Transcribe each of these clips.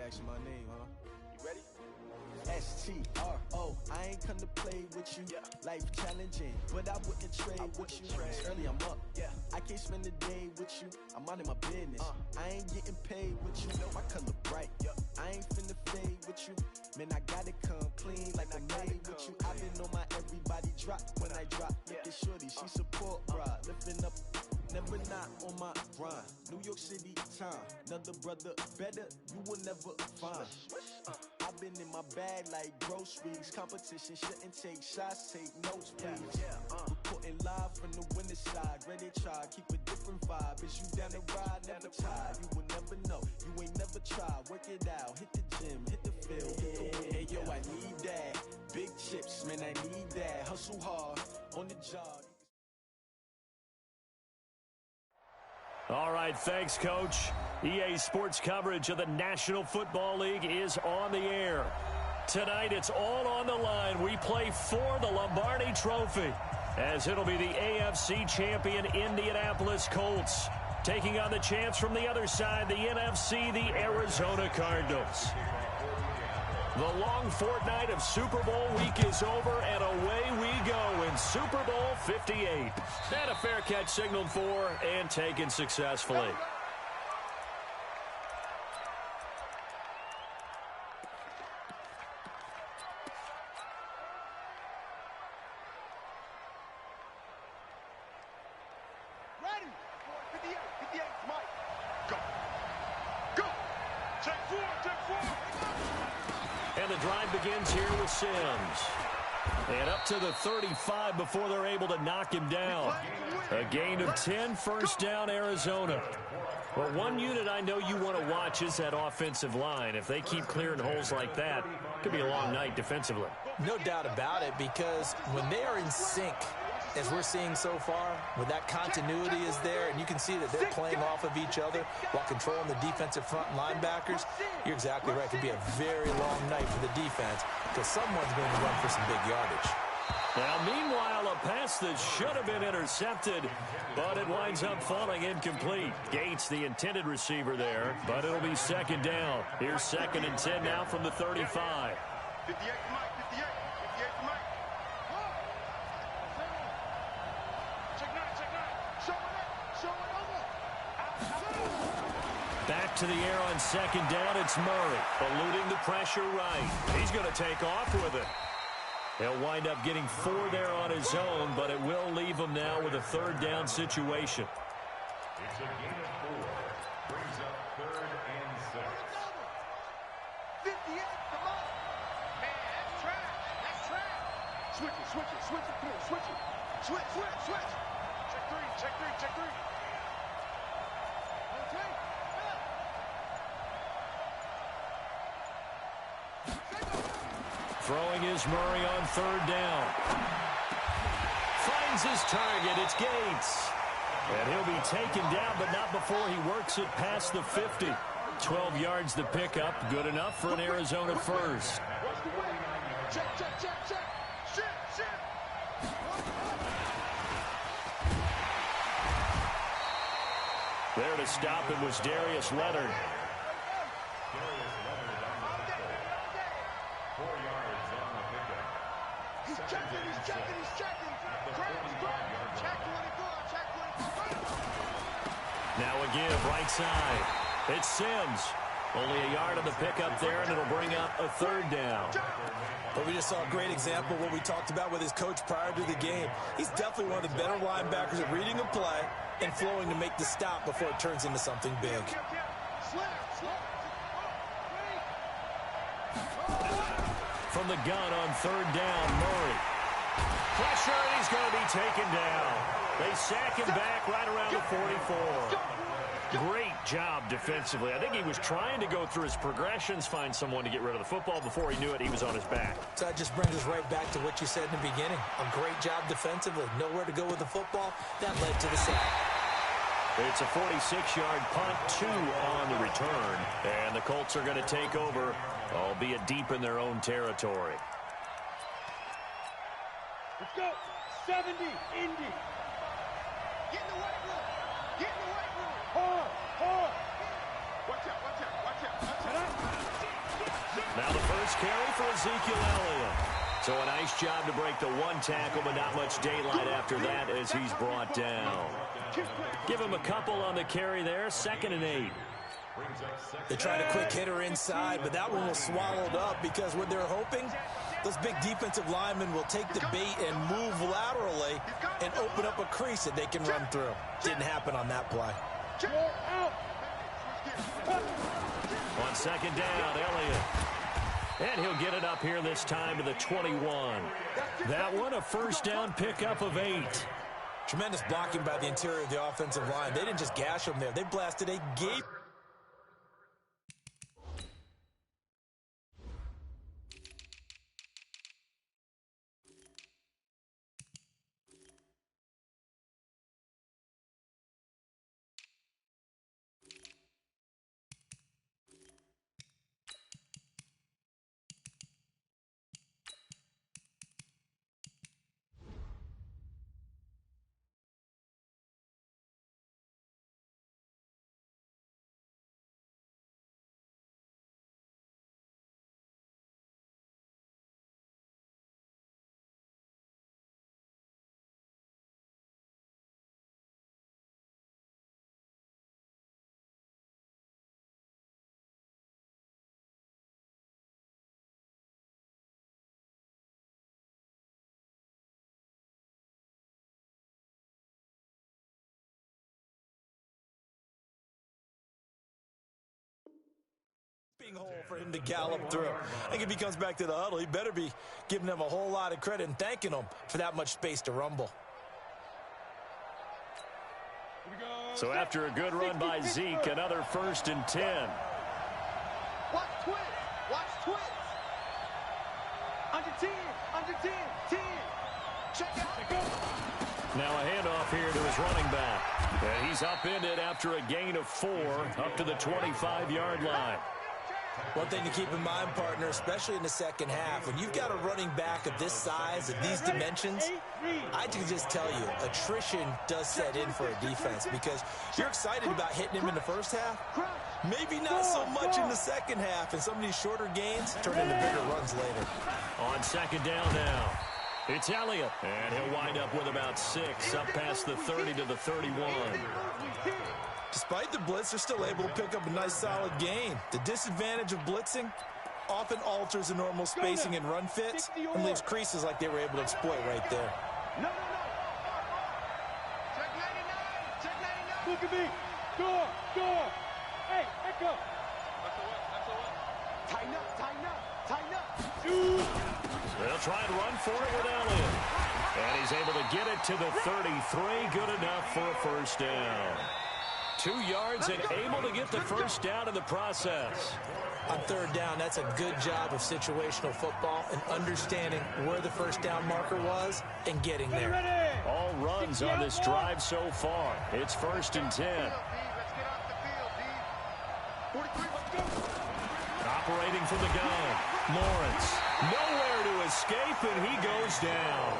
asking my name, huh? You ready? STRO, I ain't come to play with you. Life challenging, but I wouldn't trade with you. It's early, I'm up. I can't spend the day with you. I'm out of my business. I ain't getting paid with you. My color bright. I ain't finna fade with you. Man, I gotta come clean like I made with you. I've been on my everybody drop when I drop. Look at shorty, she support ride. Lifting up, never not on my grind. New York City time, another brother better, you will never find. I've been in my bag like groceries. Competition shouldn't take shots, take notes, please. Reporting live from the winter side. Ready to try, keep a different vibe. Is you down the ride, never tired. You will never know, you ain't never tried. Work it out, hit the gym, hit the field, hit the wind. Hey yo, I need that. Big chips, man, I need that. Hustle hard, on the job. All right, thanks, Coach. EA Sports coverage of the National Football League is on the air. Tonight, it's all on the line. We play for the Lombardi Trophy, as it'll be the AFC champion Indianapolis Colts taking on the champs from the other side, the NFC, the Arizona Cardinals. The long fortnight of Super Bowl week is over, and away we go in Super Bowl 58. And a fair catch signaled for and taken successfully. Ready? 58, 58, Mike. Go. Go. Check four. And the drive begins here with Sims. And up to the 35 before they're able to knock him down. A gain of 10, first down, Arizona. Well, one unit I know you want to watch is that offensive line. If they keep clearing holes like that, it could be a long night defensively. No doubt about it, because when they are in sync, as we're seeing so far, when that continuity is there, and you can see that they're playing off of each other while controlling the defensive front linebackers, you're exactly right. It could be a very long night for the defense because someone's going to run for some big yardage. Now, meanwhile, a pass that should have been intercepted, but it winds up falling incomplete. Gates, the intended receiver there, but it'll be second down. Here's 2nd and 10 now from the 35. 58 to Mike, 58 to Mike. Back to the air on second down, it's Murray, eluding the pressure right. He's going to take off with it. He'll wind up getting 4 there on his own, but it will leave him now with a third down situation. It's a gain of 4. Brings up 3rd and 6. 58, come on. Man, that's trash. That's trash. Switch it. Come on, switch it. Switch. Check three. Okay. Throwing is Murray on 3rd down. Finds his target. It's Gates. And he'll be taken down, but not before he works it past the 50. 12 yards to pick up. Good enough for an Arizona first. Check. Shit. There to stop it was Darius Leonard. Darius Leonard on the tackle. 4 yards on the pickup. He's checking. Check 24. Now a give, right side. It's Sims. Only a yard on the pickup there, and it'll bring up a 3rd down. But we just saw a great example of what we talked about with his coach prior to the game. He's definitely one of the better linebackers at reading a play and flowing to make the stop before it turns into something big. From the gun on 3rd down, Murray. Pressure, and he's going to be taken down. They sack him back right around the 44. Great job defensively. I think he was trying to go through his progressions, find someone to get rid of the football. Before he knew it, he was on his back. So that just brings us right back to what you said in the beginning. A great job defensively. Nowhere to go with the football. That led to the sack. It's a 46-yard punt, 2 on the return. And the Colts are going to take over, albeit deep in their own territory. Let's go. 70, Indy. Get in the weight room. Hard. Watch out. Now the first carry for Ezekiel Elliott. So a nice job to break the one tackle, but not much daylight after that as he's brought down. Give him a couple on the carry there, 2nd and 8. They tried a quick hitter inside, but that one was swallowed up because what they're hoping, those big defensive linemen will take the bait and move laterally and open up a crease that they can run through. Didn't happen on that play. On 2nd down, Elliott. And he'll get it up here this time to the 21. That one, a first down pickup of 8. Tremendous blocking by the interior of the offensive line. They didn't just gash them there. They blasted a gate. Hole for him to gallop through. I think if he comes back to the huddle, he better be giving them a whole lot of credit and thanking them for that much space to rumble. So after a good run by Zeke, another 1st and 10. Watch twins. Watch twins. Under 10. Under 10. 10. Check out. Now a handoff here to his running back. And he's upended after a gain of 4 up to the 25-yard line. One thing to keep in mind, partner, especially in the second half, when you've got a running back of this size, of these dimensions, I can just tell you, attrition does set in for a defense because you're excited about hitting him in the first half. Maybe not so much in the second half, and some of these shorter gains turn into bigger runs later. On 2nd down now, it's Elliott, and he'll wind up with about 6, up past the 30 to the 31. Despite the blitz, they're still able to pick up a nice solid gain. The disadvantage of blitzing often alters the normal spacing and run fits and leaves creases like they were able to exploit right there. No. Check 99. Check 99. Look at me. Go. Hey, back up. Tighten up. They'll try and run for it with Elliott. And he's able to get it to the 33. Good enough for a first down. 2 yards and able to get the first down in the process. On 3rd down, that's a good job of situational football and understanding where the first down marker was and getting there. All runs on this drive so far. It's 1st and 10. Operating from the gun, Lawrence. Nowhere to escape, and he goes down.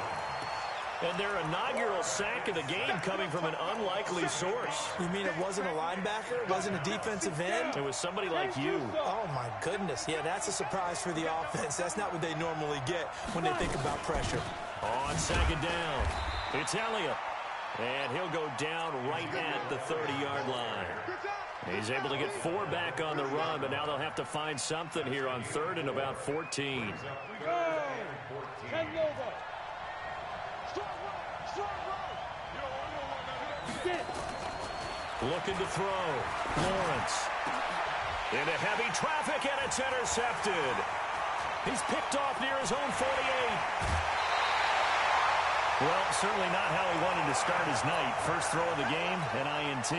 And their inaugural sack of the game coming from an unlikely source. You mean it wasn't a linebacker? It wasn't a defensive end? It was somebody like you. Oh, my goodness. Yeah, that's a surprise for the offense. That's not what they normally get when they think about pressure. On 2nd down, it's Elliott. And he'll go down right at the 30-yard line. He's able to get 4 back on the run, but now they'll have to find something here on 3rd and about 14. Looking to throw. Lawrence. Into heavy traffic, and it's intercepted. He's picked off near his own 48. Well, certainly not how he wanted to start his night. First throw of the game, an INT.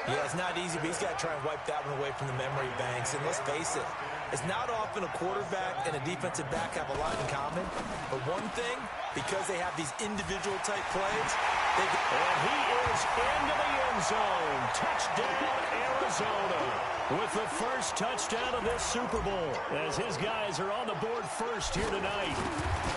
Yeah, it's not easy, but he's got to try and wipe that one away from the memory banks. And let's face it, it's not often a quarterback and a defensive back have a lot in common. But one thing, because they have these individual type plays, And he is into the end zone. Touchdown, Arizona. With the first touchdown of this Super Bowl, as his guys are on the board first here tonight.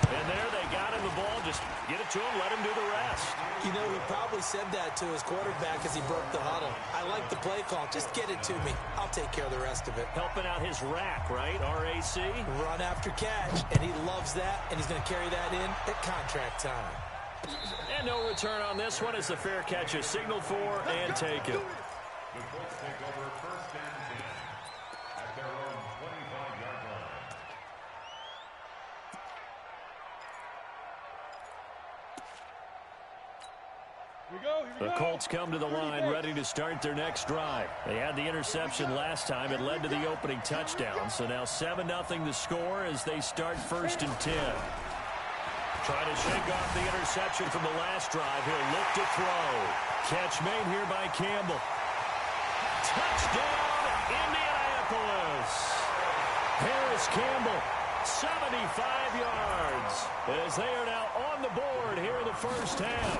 And there they got him the ball. Just get it to him, let him do the rest. You know, he probably said that to his quarterback as he broke the huddle. I like the play call. Just get it to me. I'll take care of the rest of it. Helping out his rack, right? R-A-C? Run after catch. And he loves that, and he's going to carry that in at contract time. And no return on this one as the fair catch is signaled for and taken. The Colts take over first and 10 at their own 25-yard line. The Colts come to the line ready to start their next drive. They had the interception last time. It led to the opening touchdown. So now 7-0 the score as they start first and 10. Trying to shake off the interception from the last drive. He'll look to throw. Catch made here by Campbell. Touchdown, Indianapolis. Harris Campbell, 75 yards, as they are now on the board here in the first half.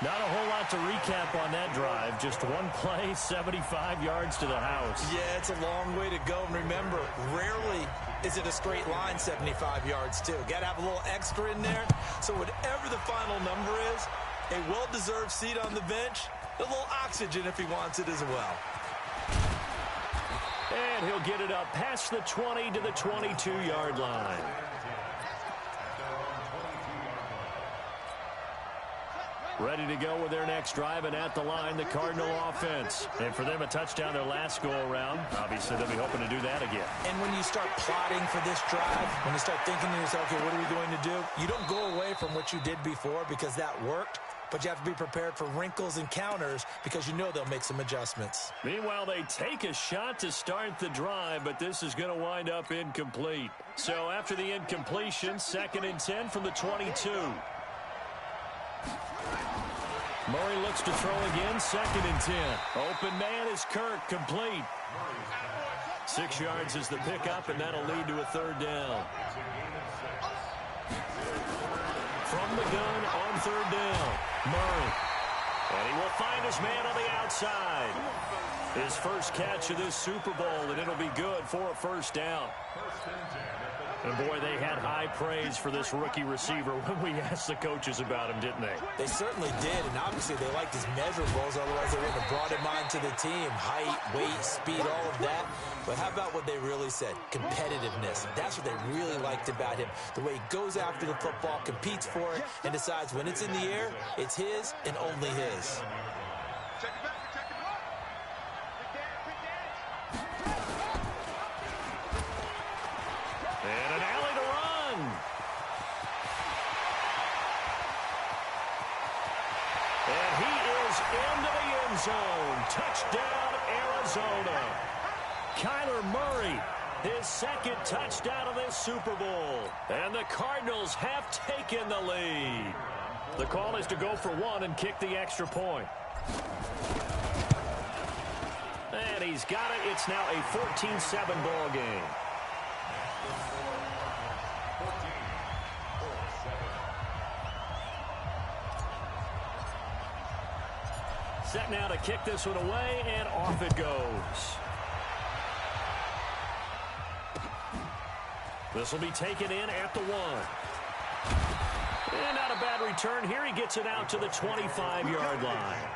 Not a whole lot to recap on that drive. Just one play, 75 yards to the house. Yeah, it's a long way to go. And remember, rarely is it a straight line 75 yards, too. Got to have a little extra in there. So whatever the final number is, a well-deserved seat on the bench, a little oxygen if he wants it as well. And he'll get it up past the 20 to the 22-yard line. Ready to go with their next drive, and at the line, the Cardinal offense. And for them, a touchdown their last go-around. Obviously, they'll be hoping to do that again. And when you start plotting for this drive, when you start thinking to yourself, okay, what are we going to do? You don't go away from what you did before because that worked, but you have to be prepared for wrinkles and counters because you know they'll make some adjustments. Meanwhile, they take a shot to start the drive, but this is going to wind up incomplete. So after the incompletion, 2nd and 10 from the 22. Murray looks to throw again, 2nd and 10. Open man is Kirk, complete. 6 yards is the pickup, and that'll lead to a 3rd down. From the gun on 3rd down, Murray. And he will find his man on the outside. His first catch of this Super Bowl, and it'll be good for a 1st down. And, boy, they had high praise for this rookie receiver when we asked the coaches about him, didn't they? They certainly did, and obviously they liked his measurables, otherwise they wouldn't have brought him onto the team. Height, weight, speed, all of that. But how about what they really said? Competitiveness. That's what they really liked about him. The way he goes after the football, competes for it, and decides when it's in the air, it's his and only his. And an alley to run. And he is into the end zone. Touchdown, Arizona. Kyler Murray, his 2nd touchdown of this Super Bowl. And the Cardinals have taken the lead. The call is to go for 1 and kick the extra point. And he's got it. It's now a 14-7 ball game. Set now to kick this one away, and off it goes. This will be taken in at the 1. And not a bad return here. He gets it out to the 25-yard line.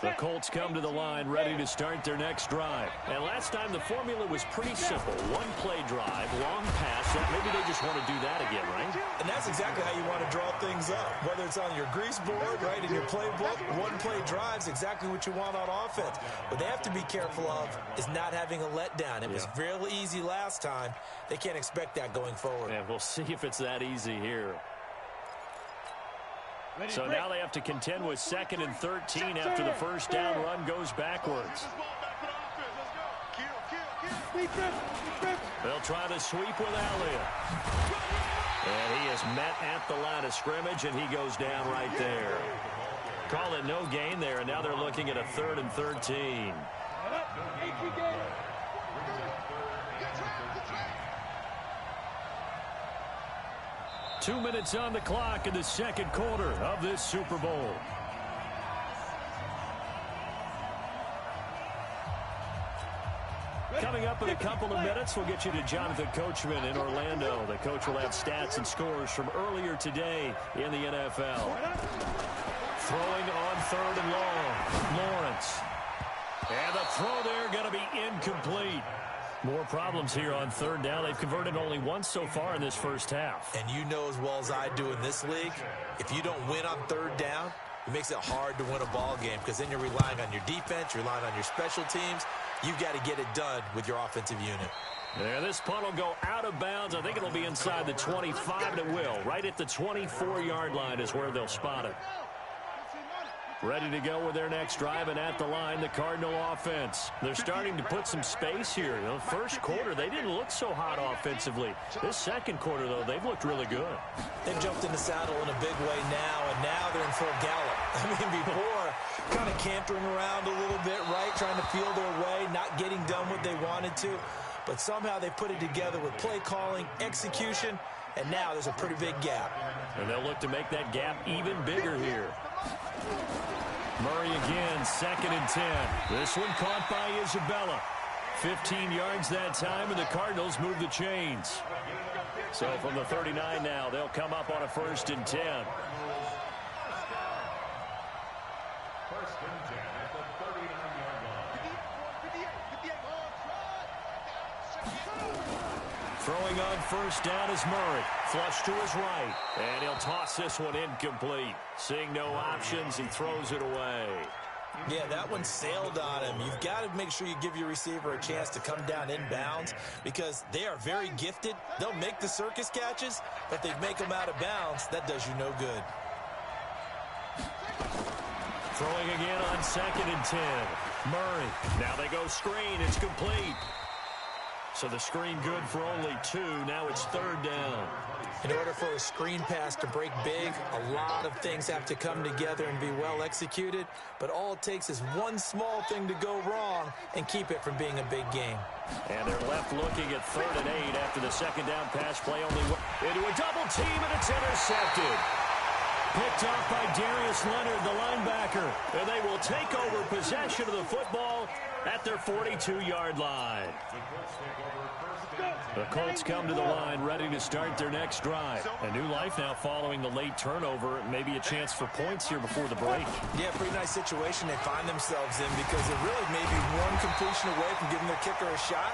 The Colts come to the line ready to start their next drive. And last time the formula was pretty simple. 1-play drive, long pass. Maybe they just want to do that again, right? And that's exactly how you want to draw things up. Whether it's on your grease board, right, in your playbook, 1-play drive's exactly what you want on offense. What they have to be careful of is not having a letdown. It was real easy last time. They can't expect that going forward. And we'll see if it's that easy here. So now they have to contend with 2nd and 13 after the first down run goes backwards. They'll try the sweep with Elliott. And he is met at the line of scrimmage, and he goes down right there. Call it no gain there, and now they're looking at a 3rd and 13. Two minutes on the clock in the second quarter of this Super Bowl. Coming up in a couple of minutes, we'll get you to Jonathan Coachman in Orlando. The coach will have stats and scores from earlier today in the NFL. Throwing on 3rd and long. Lawrence. And the throw there going to be incomplete. More problems here on 3rd down. They've converted only once so far in this first half. And you know as well as I do in this league, if you don't win on 3rd down, it makes it hard to win a ball game because then you're relying on your defense, you're relying on your special teams. You've got to get it done with your offensive unit. Yeah, this punt will go out of bounds. I think it'll be inside the 25, and it will. Right at the 24-yard line is where they'll spot it. Ready to go with their next drive, and at the line, the Cardinal offense. They're starting to put some space here. The first quarter, they didn't look so hot offensively. This second quarter, though, they've looked really good. They've jumped in the saddle in a big way now, and now they're in full gallop. I mean, before, kind of cantering around a little bit, right, trying to feel their way, not getting done what they wanted to. But somehow they put it together with play calling, execution, and now there's a pretty big gap. And they'll look to make that gap even bigger here. Murray again, 2nd and 10. This one caught by Isabella. 15 yards that time, and the Cardinals move the chains. So from the 39 now, they'll come up on a 1st and 10. 1st and 10 at the 39-yard line. Throwing on 1st down is Murray. Flush to his right. And he'll toss this one incomplete. Seeing no options, he throws it away. Yeah, that one sailed on him. You've got to make sure you give your receiver a chance to come down inbounds because they are very gifted. They'll make the circus catches, but if they make them out of bounds, that does you no good. Throwing again on 2nd and 10. Murray. Now they go screen. It's complete. So the screen good for only 2. Now it's 3rd down. In order for a screen pass to break big, a lot of things have to come together and be well executed. But all it takes is one small thing to go wrong and keep it from being a big game. And they're left looking at 3rd and 8 after the 2nd down pass play. Only into a double team, and it's intercepted. Picked off by Darius Leonard, the linebacker. And they will take over possession of the football at their 42-yard line. The Colts come to the line ready to start their next drive. A new life now following the late turnover. Maybe a chance for points here before the break. Yeah, pretty nice situation they find themselves in because they're really maybe one completion away from giving their kicker a shot.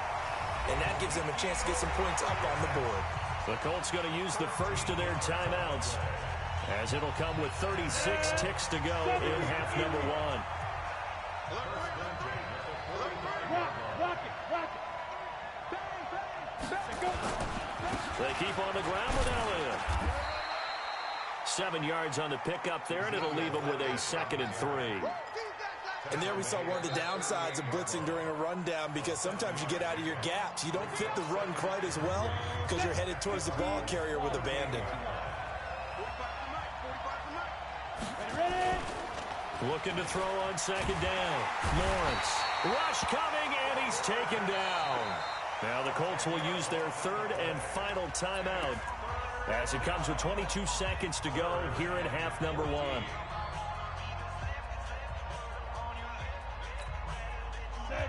And that gives them a chance to get some points up on the board. The Colts going to use the first of their timeouts as it'll come with 36 ticks to go in half number 1. They keep on the ground with Elliott. 7 yards on the pickup there, and it'll leave them with a 2nd and 3. And there we saw one of the downsides of blitzing during a rundown because sometimes you get out of your gaps. You don't fit the run quite as well because you're headed towards the ball carrier with abandon. Looking to throw on 2nd down. Lawrence. Rush coming, and he's taken down. Now the Colts will use their 3rd and final timeout as it comes with 22 seconds to go here in half number 1.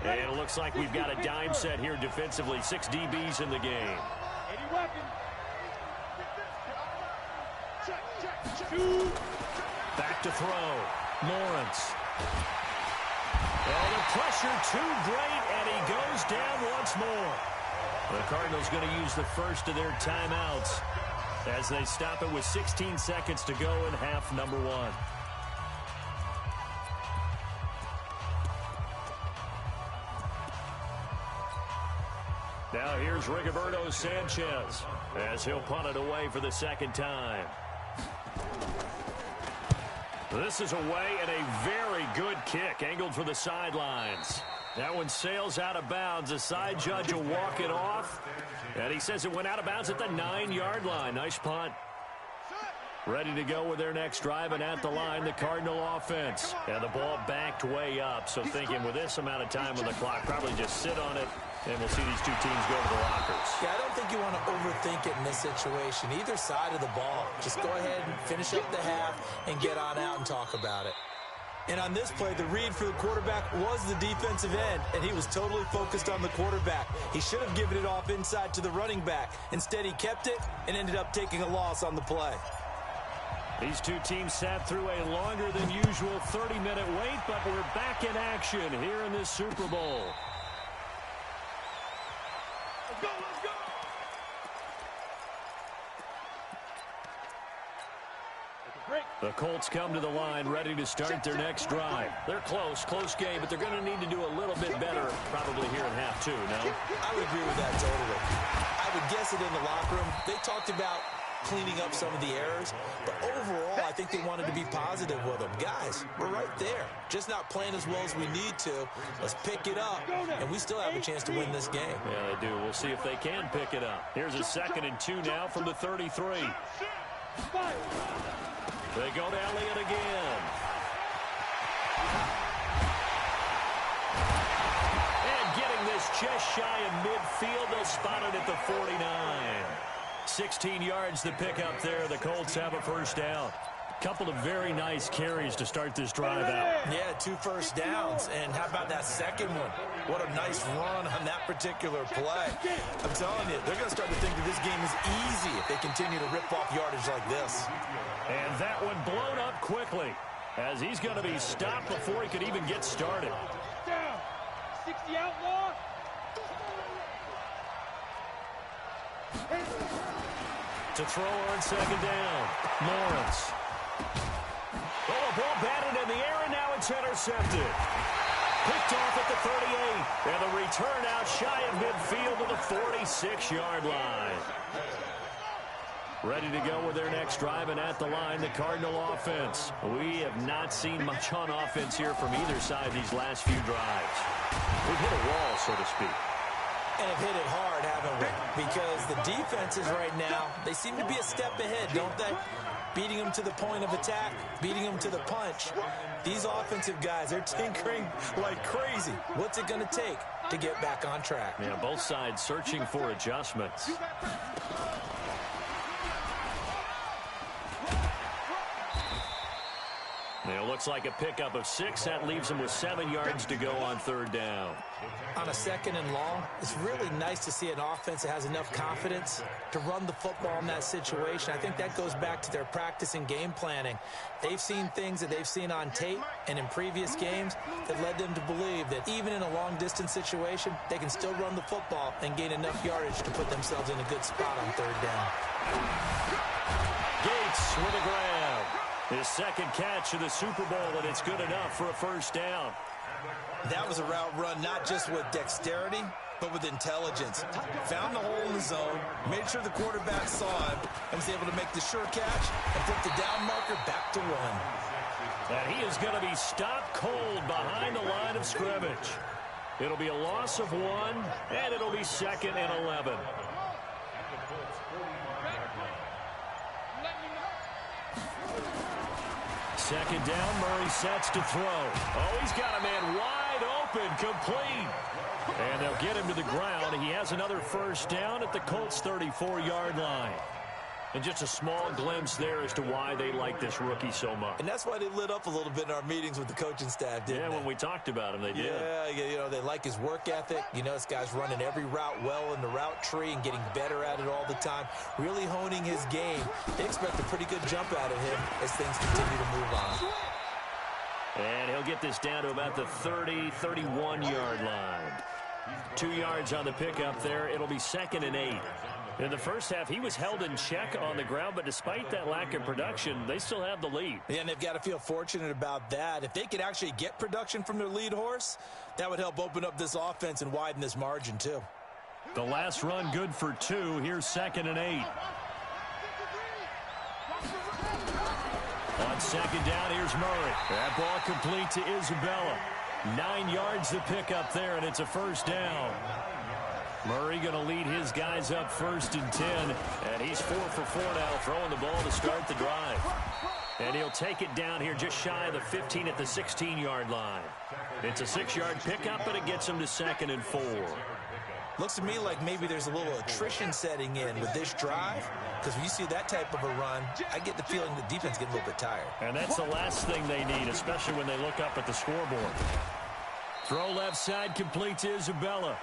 And it looks like we've got a dime set here defensively. 6 DBs in the game. Back to throw. Lawrence. Oh, the pressure too great, and he goes down once more. The Cardinals going to use the first of their timeouts as they stop it with 16 seconds to go in half number 1. Now here's Rigoberto Sanchez as he'll punt it away for the 2nd time. This is away and a very good kick angled for the sidelines. That one sails out of bounds. The side judge will walk it off. And he says it went out of bounds at the 9-yard line. Nice punt. Ready to go with their next drive, and at the line, the Cardinal offense. And the ball backed way up, so thinking with this amount of time on the clock, probably just sit on it, and we'll see these two teams go to the lockers. Yeah, I don't think you want to overthink it in this situation. Either side of the ball. Just go ahead and finish up the half and get on out and talk about it. And on this play, the read for the quarterback was the defensive end, and he was totally focused on the quarterback. He should have given it off inside to the running back. Instead, he kept it and ended up taking a loss on the play. These two teams sat through a longer than usual 30-minute wait, but we're back in action here in this Super Bowl. Let's go, let's go! The Colts come to the line ready to start their next drive. They're close game, but they're going to need to do a little bit better probably here in half two, no? I would agree with that totally. I would guess it in the locker room. They talked about cleaning up some of the errors, but overall, I think they wanted to be positive with them. Guys, we're right there. Just not playing as well as we need to. Let's pick it up, and we still have a chance to win this game. Yeah, they do. We'll see if they can pick it up. Here's a 2nd and 2 now from the 33. They go to Elliott again. And getting this just shy of midfield, they'll spot it at the 49. 16 yards to pick up there. The Colts have a first down. Couple of very nice carries to start this drive out. Yeah, 2 first downs. And how about that second one? What a nice run on that particular play. I'm telling you, they're going to start to think that this game is easy if they continue to rip off yardage like this. And that one blown up quickly as he's going to be stopped before he could even get started. Down. 60 outlaw. To throw on 2nd down. Lawrence. Oh, a ball batted in the air, and now it's intercepted. Picked off at the 38. And the return out shy of midfield to the 46-yard line. Ready to go with their next drive, and at the line, the Cardinal offense. We have not seen much on offense here from either side these last few drives. We've hit a wall, so to speak. And have hit it hard, haven't we? Because the defenses right now, they seem to be a step ahead, don't they? Beating them to the point of attack, beating them to the punch. These offensive guys, they're tinkering like crazy. What's it going to take to get back on track? Yeah, both sides searching for adjustments. It looks like a pickup of 6. That leaves him with 7 yards to go on 3rd down. On a 2nd and long, it's really nice to see an offense that has enough confidence to run the football in that situation. I think that goes back to their practice and game planning. They've seen things that they've seen on tape and in previous games that led them to believe that even in a long-distance situation, they can still run the football and gain enough yardage to put themselves in a good spot on 3rd down. Gates with a grab. His 2nd catch of the Super Bowl, and it's good enough for a first down. That was a route run not just with dexterity, but with intelligence. Found the hole in the zone, made sure the quarterback saw him, and was able to make the sure catch and put the down marker back to 1. And he is going to be stopped cold behind the line of scrimmage. It'll be a loss of 1, and it'll be 2nd and 11. 2nd down, Murray sets to throw. Oh, he's got a man wide open, complete. And they'll get him to the ground. He has another first down at the Colts' 34-yard line. And just a small glimpse there as to why they like this rookie so much. And that's why they lit up a little bit in our meetings with the coaching staff, didn't they? Yeah, when we talked about him, they did. Yeah, you know, they like his work ethic. You know, this guy's running every route well in the route tree and getting better at it all the time, really honing his game. They expect a pretty good jump out of him as things continue to move on. And he'll get this down to about the 31-yard line. 2 yards on the pickup there. It'll be 2nd and 8. In the first half, he was held in check on the ground, but despite that lack of production, they still have the lead. Yeah, and they've got to feel fortunate about that. If they could actually get production from their lead horse, that would help open up this offense and widen this margin, too. The last run good for 2. Here's 2nd and 8. On 2nd down, here's Murray. That ball complete to Isabella. 9 yards to pick up there, and it's a first down. Murray going to lead his guys up 1st and 10, and he's 4 for 4 now, throwing the ball to start the drive. And he'll take it down here just shy of the 15 at the 16-yard line. It's a 6-yard pickup, but it gets him to 2nd and 4. Looks to me like maybe there's a little attrition setting in with this drive, because when you see that type of a run, I get the feeling the defense getting a little bit tired. And that's the last thing they need, especially when they look up at the scoreboard. Throw left side, complete to Isabella.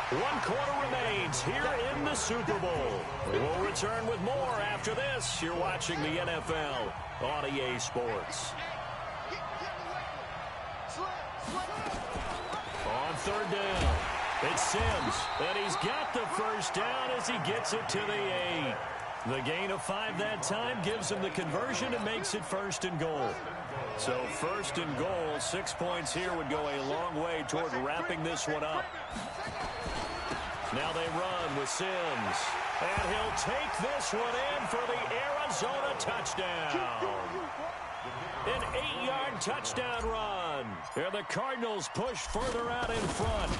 1 quarter remains here in the Super Bowl. We'll return with more after this. You're watching the NFL on EA Sports. On 3rd down, it's Sims, and he's got the first down as he gets it to the 8. The gain of 5 that time gives him the conversion and makes it 1st and goal. So 1st and goal, 6 points here would go a long way toward wrapping this one up. Now they run with Sims, and he'll take this one in for the Arizona touchdown. An 8-yard touchdown run. And the Cardinals push further out in front.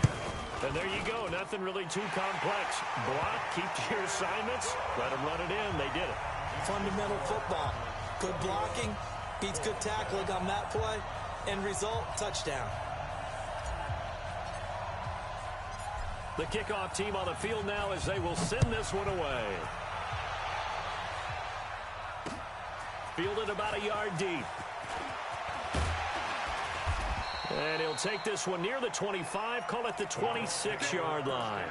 And there you go. Nothing really too complex. Block, keep to your assignments, let them run it in. They did it. Fundamental football. Good blocking beats good tackling on that play. End result, touchdown. The kickoff team on the field now as they will send this one away. Fielded about a yard deep. And he'll take this one near the 25, call it the 26-yard line.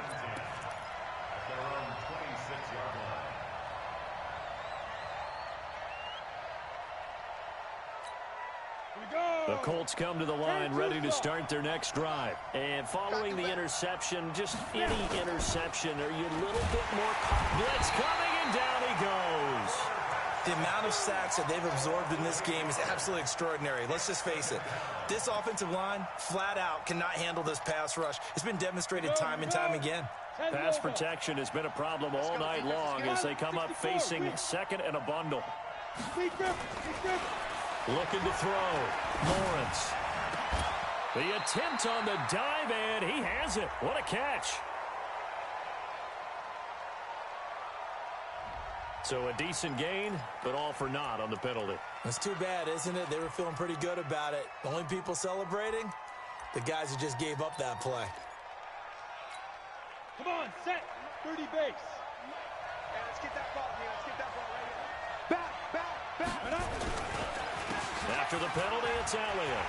The Colts come to the line ready to start their next drive. And following the interception, just any interception, are you a little bit more blitz coming, and down he goes. The amount of sacks that they've absorbed in this game is absolutely extraordinary. Let's just face it. This offensive line, flat out, cannot handle this pass rush. It's been demonstrated time and time again. Pass protection has been a problem all night long as they come up facing 2nd and a bundle. Looking to throw. Lawrence. The attempt on the dive, and he has it. What a catch. So a decent gain, but all for naught on the penalty. That's too bad, isn't it? They were feeling pretty good about it. The only people celebrating, the guys who just gave up that play. Come on, set. 30 base. Yeah, let's get that ball here. Let's get that ball right here. Back. After the penalty, it's Elliott.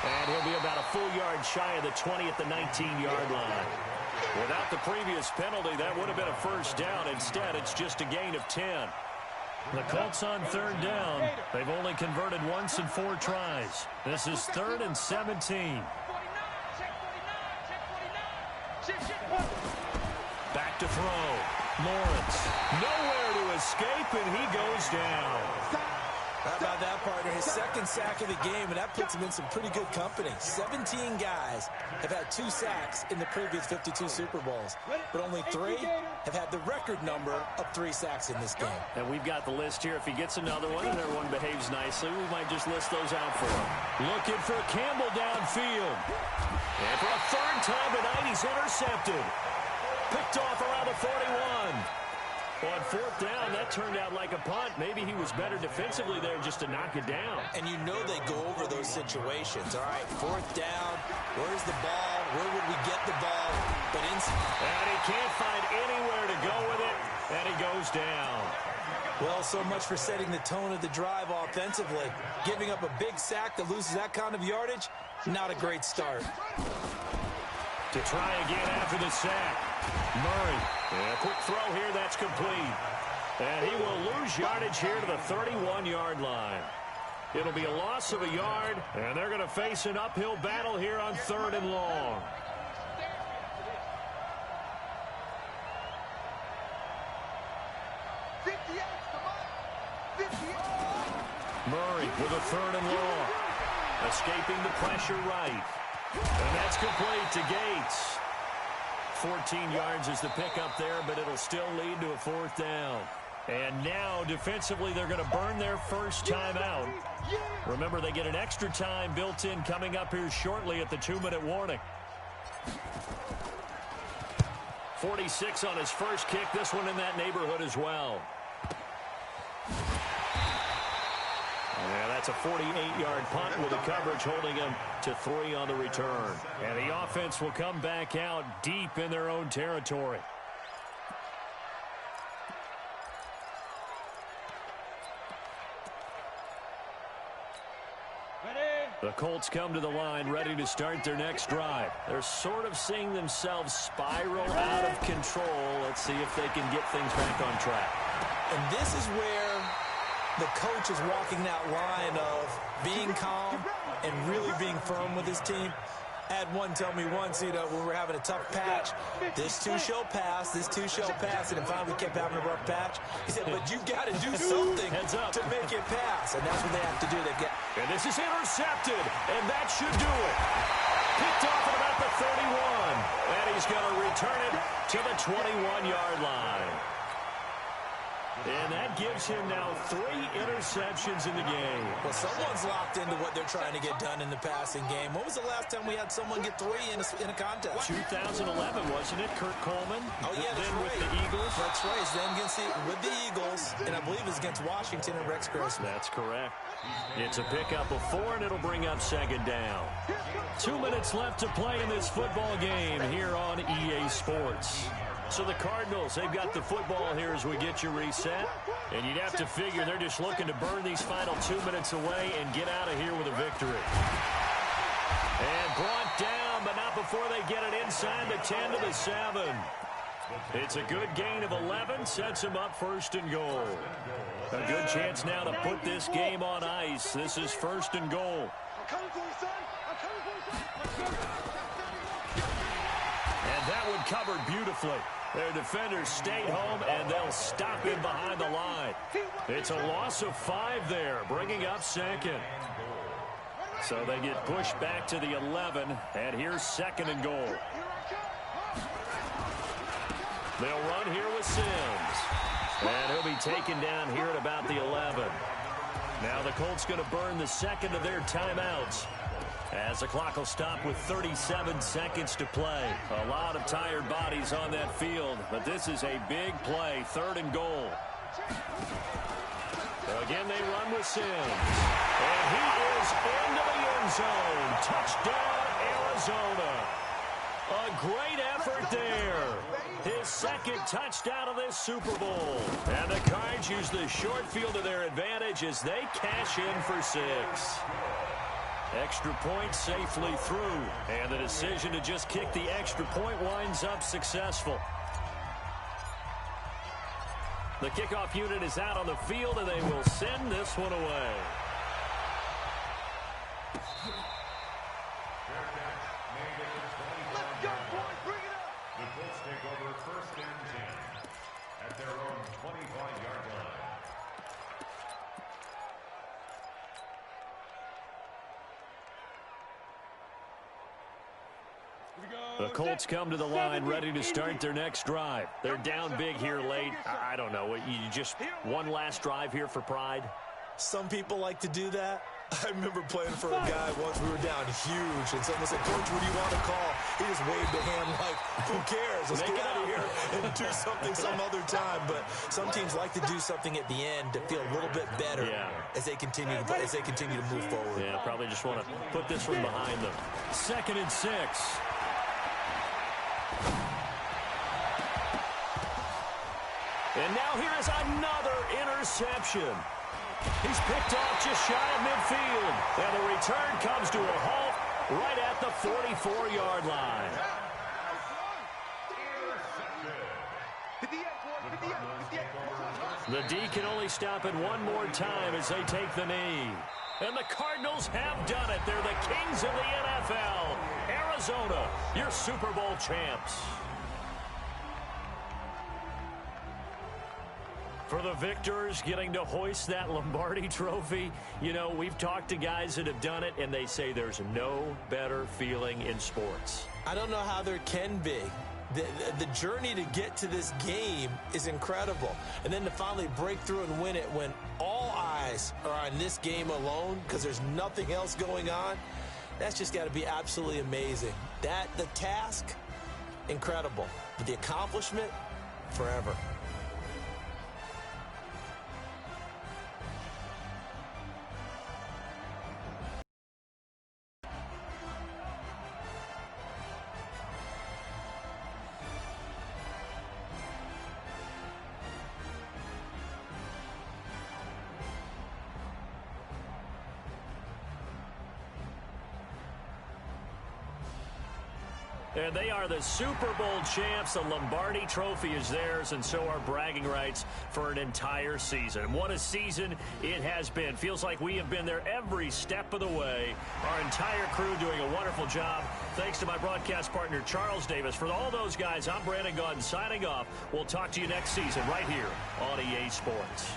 And he'll be about a full yard shy of the 20 at the 19-yard line. Without the previous penalty, that would have been a first down. Instead, it's just a gain of 10. The Colts on 3rd down. They've only converted once in 4 tries. This is 3rd and 17. Back to throw. Lawrence. Nowhere to escape, and he goes down. How about that, partner? His 2nd sack of the game, and that puts him in some pretty good company. 17 guys have had 2 sacks in the previous 52 Super Bowls, but only 3 have had the record number of 3 sacks in this game. And we've got the list here. If he gets another one and everyone behaves nicely, we might just list those out for him. Looking for Campbell downfield. And for a 3rd time tonight, he's intercepted. Picked off around the 41. On 4th down, that turned out like a punt. Maybe he was better defensively there just to knock it down. And you know they go over those situations. All right, 4th down. Where's the ball? Where would we get the ball? But and he can't find anywhere to go with it, and he goes down. Well, so much for setting the tone of the drive offensively. Giving up a big sack that loses that kind of yardage, not a great start. To try again after the sack. Murray. And a quick throw here, that's complete. And he will lose yardage here to the 31-yard line. It'll be a loss of a yard, and they're going to face an uphill battle here on 3rd and long. Murray with a 3rd and long. Escaping the pressure right. And that's complete to Gates. 14 yards is the pickup there, but it'll still lead to a 4th down. And now, defensively, they're going to burn their first timeout. Remember, they get an extra time built in coming up here shortly at the 2-minute warning. 46 on his first kick. This one in that neighborhood as well. Yeah, that's a 48-yard punt with the coverage holding him to 3 on the return. And the offense will come back out deep in their own territory. The Colts come to the line ready to start their next drive. They're sort of seeing themselves spiral out of control. Let's see if they can get things back on track. And this is where the coach is walking that line of being calm and really being firm with his team. I had one tell me once, when we're having a tough patch, this too shall pass, this too shall pass, and then finally we kept having a rough patch. He said, but you've got to do something to make it pass, and that's what they have to do. And this is intercepted, and that should do it. Picked off at about the 31, and he's going to return it to the 21-yard line. And that gives him now 3 interceptions in the game. Well, someone's locked into what they're trying to get done in the passing game. When was the last time we had someone get 3 in a contest? 2011, wasn't it? Kurt Coleman. Oh, yeah, that's then right. With the Eagles. That's right. Then with the Eagles, and I believe it's against Washington and Rex Grossman. That's correct. It's a pickup of 4, and it'll bring up 2nd down. 2 minutes left to play in this football game here on EA Sports. So the Cardinals, they've got the football here as we get you reset. And you'd have to figure they're just looking to burn these final 2 minutes away and get out of here with a victory. And brought down, but not before they get it inside the 10 to the 7. It's a good gain of 11, sets them up 1st and goal. A good chance now to put this game on ice. This is 1st and goal. And that one covered beautifully. Their defenders stayed home, and they'll stop him behind the line. It's a loss of 5 there, bringing up 2nd. So they get pushed back to the 11, and here's 2nd and goal. They'll run here with Sims. And he'll be taken down here at about the 11. Now the Colts going to burn the 2nd of their timeouts, as the clock will stop with 37 seconds to play. A lot of tired bodies on that field, but this is a big play, 3rd and goal. Again, they run with Sims. And he is into the end zone. Touchdown, Arizona. A great effort there. His 2nd touchdown of this Super Bowl. And the Cards use the short field to their advantage as they cash in for 6. Extra point safely through. And the decision to just kick the extra point winds up successful. The kickoff unit is out on the field, and they will send this one away. Let's go, boys. Bring it up. The Colts take over 1st and 10 at their own 25-yard line. The Colts come to the line ready to start their next drive. They're down big here late. I don't know. You just one last drive here for pride? Some people like to do that. I remember playing for a guy once. We were down huge, and someone said, Coach, what do you want to call? He just waved a hand like, who cares? Let's get out of here and do something some other time. But some teams like to do something at the end to feel a little bit better as they continue to move forward. Yeah, probably just want to put this one behind them. 2nd and 6. And now here is another interception. He's picked off just shy of midfield. And the return comes to a halt right at the 44-yard line. The D can only stop it one more time as they take the knee. And the Cardinals have done it. They're the kings of the NFL. Arizona, your Super Bowl champs. For the victors, getting to hoist that Lombardi trophy, you know, we've talked to guys that have done it, and they say there's no better feeling in sports. I don't know how there can be, the journey to get to this game is incredible. And then to finally break through and win it when all eyes are on this game alone because there's nothing else going on, that's just got to be absolutely amazing. The task, incredible. But the accomplishment, forever. And they are the Super Bowl champs. The Lombardi Trophy is theirs, and so are bragging rights for an entire season. What a season it has been. Feels like we have been there every step of the way. Our entire crew doing a wonderful job. Thanks to my broadcast partner, Charles Davis. For all those guys, I'm Brandon Gaudin signing off. We'll talk to you next season right here on EA Sports.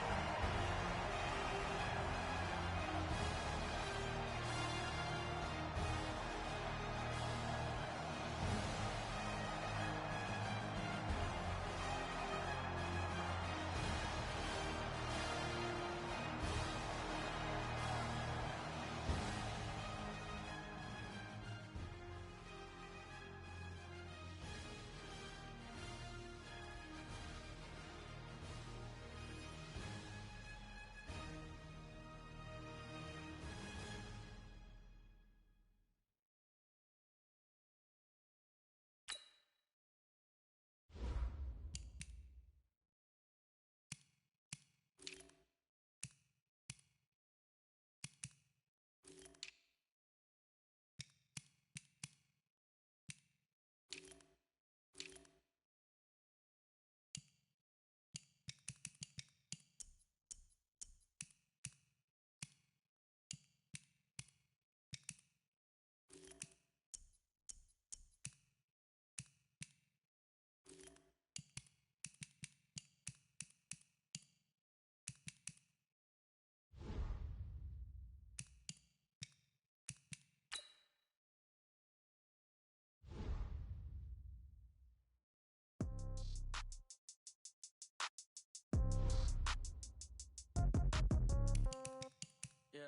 Yeah.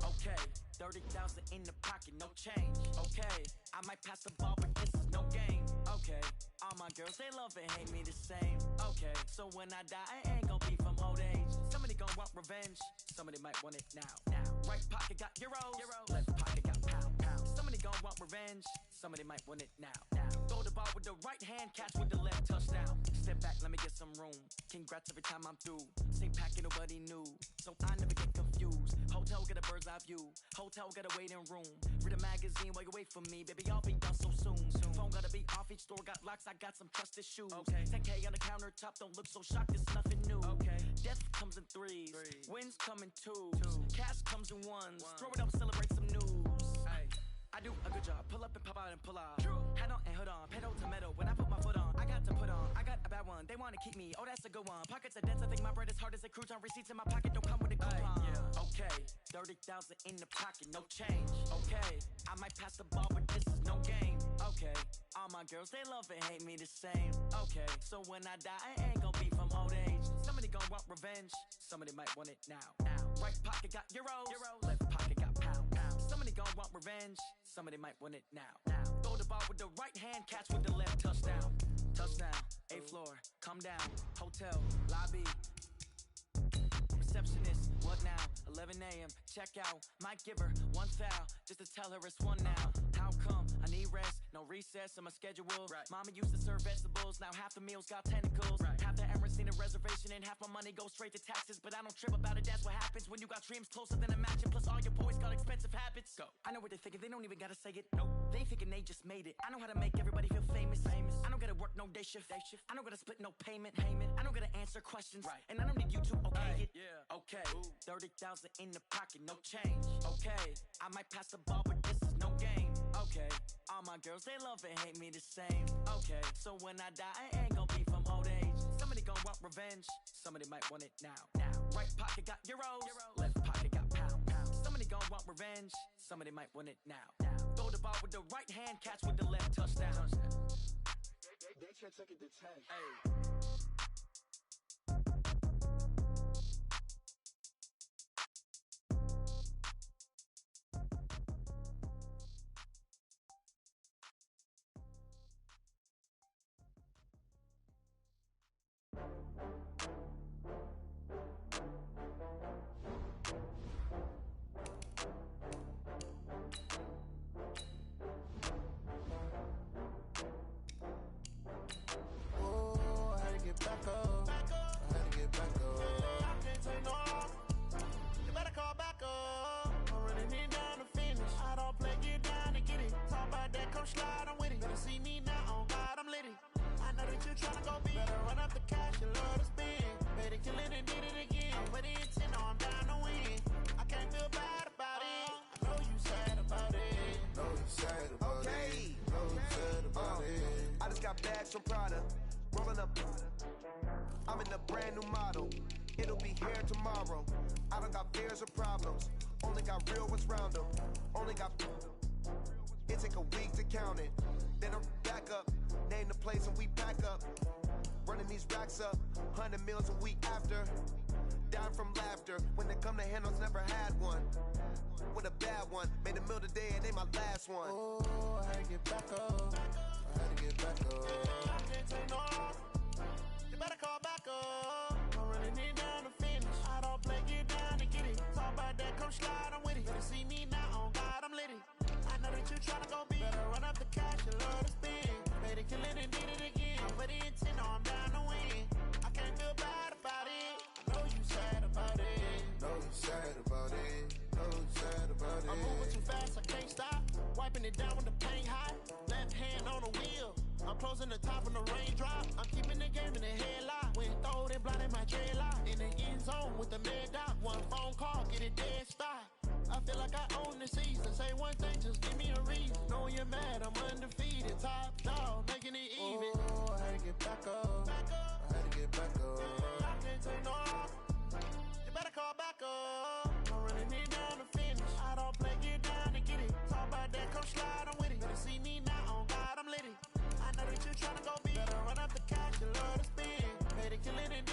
Okay, 30,000 in the pocket, no change. Okay, I might pass the ball, but this is no game. Okay, all my girls, they love and hate me the same. Okay, so when I die, I ain't gon' be from old age. Somebody gon' want revenge, somebody might want it now. Right pocket got euros, left pocket got pound. Somebody gon' want revenge, somebody might want it now. Throw the ball with the right hand, catch with the left, touchdown. Step back, let me get some room. Congrats every time I'm through. Same packet, nobody knew, so I never get confused. Hotel get a bird's eye view. Hotel get a waiting room. Read a magazine while you wait for me, baby. I'll be done so soon. Phone gotta be off, each store got locks. I got some trusted shoes. 10K on the countertop, don't look so shocked. It's nothing new. Death comes in threes, wins come in twos. Cash comes in ones. Throw it up, celebrate some news. I do a good job. Pull up and pop out and pull out. Head on and hood on. Pedal to metal. When I put my foot on, I got to put on. I got a bad one. They want to keep me. Oh, that's a good one. Pockets are dense. I think my bread is hard as a crouton. Receipts in my pocket don't come with a coupon. Okay, 30,000 in the pocket, no change. Okay, I might pass the ball, but this is no game. Okay, all my girls, they love and hate me the same. Okay, so when I die, I ain't gon' be from old age. Somebody gon' want revenge. Somebody might want it now. Right pocket got euros. Left pocket got pound. Somebody gon' want revenge. Somebody might want it now. Throw the ball with the right hand, catch with the left, touchdown. Touchdown, 8th floor, come down. Hotel, lobby. Receptionist, what now? 11 a.m., check out. Might give her one foul, just to tell her it's one now. How come? I need rest, no recess in my schedule. Mama used to serve vegetables, now half the meals got tentacles. Half the Emirates need a reservation and half my money goes straight to taxes. But I don't trip about it, that's what happens when you got dreams closer than a match. And plus all your boys got expensive habits. Go. I know what they're thinking, they don't even gotta say it. Nope. They thinking they just made it. I know how to make everybody feel famous. I don't gotta work no day shift. I don't gotta split no payment. I don't gotta answer questions. And I don't need you to okay it. Okay, 30,000 in the pocket, no change. Okay, I might pass the ball, but this is no game. Okay, all my girls, they love and hate me the same. Okay, so when I die, I ain't gon' be from old age. Somebody gon' want revenge, somebody might want it now. Right pocket got euros, left pocket got pound. Somebody gon' want revenge. Somebody might want it now. Throw the ball with the right hand, catch with the left, touchdown. They can't take it to 10. Hey. Some Prada, rolling up. I'm in a brand new model. It'll be here tomorrow. I don't got fears or problems. Only got real ones round them. Only got. It take a week to count it. Then I'm back up. Name the place and we back up. Running these racks up. 100 meals a week after. Down from laughter. When they come to handles, never had one. With a bad one. Made a meal today and they my last one. Oh, I had to get back up. I had to get back up. I can't take no loss. You better call back up. I'm running it down to finish. I don't play, get down to get it. Talk about that, come slide, I'm with it. Better see me now, on God, I'm litty. I know that you tryna go big. Better run up the cash, you love to spin. Made it, kill it, and did it again. I'm with the intent, no, I'm down to win. I can't feel bad about it. I know you sad about it. Know you sad about it. Know you sad about it. I'm moving too fast, I can't stop. Wiping it down with the paint hot. Left hand on the wheel. I'm closing the top when the raindrop. I'm keeping the game in the headlock. When throwed and blinded my dreadlock. In the end zone with the mad dot. One phone call, get it dead stop. I feel like I own the season. Say one thing, just give me a reason. Knowing you're mad, I'm undefeated. Top dog, making it even. Oh, I had to get back up. I had to get back up. I can't take no loss. You better call back up. I'm running it down to finish. I don't play, get down to get it. Talk about that, come slide, I'm with it. Better see me now, on God, I'm litty. I know that you tryna go big. Better run up the cash, you love to spin. Made it, kill it, and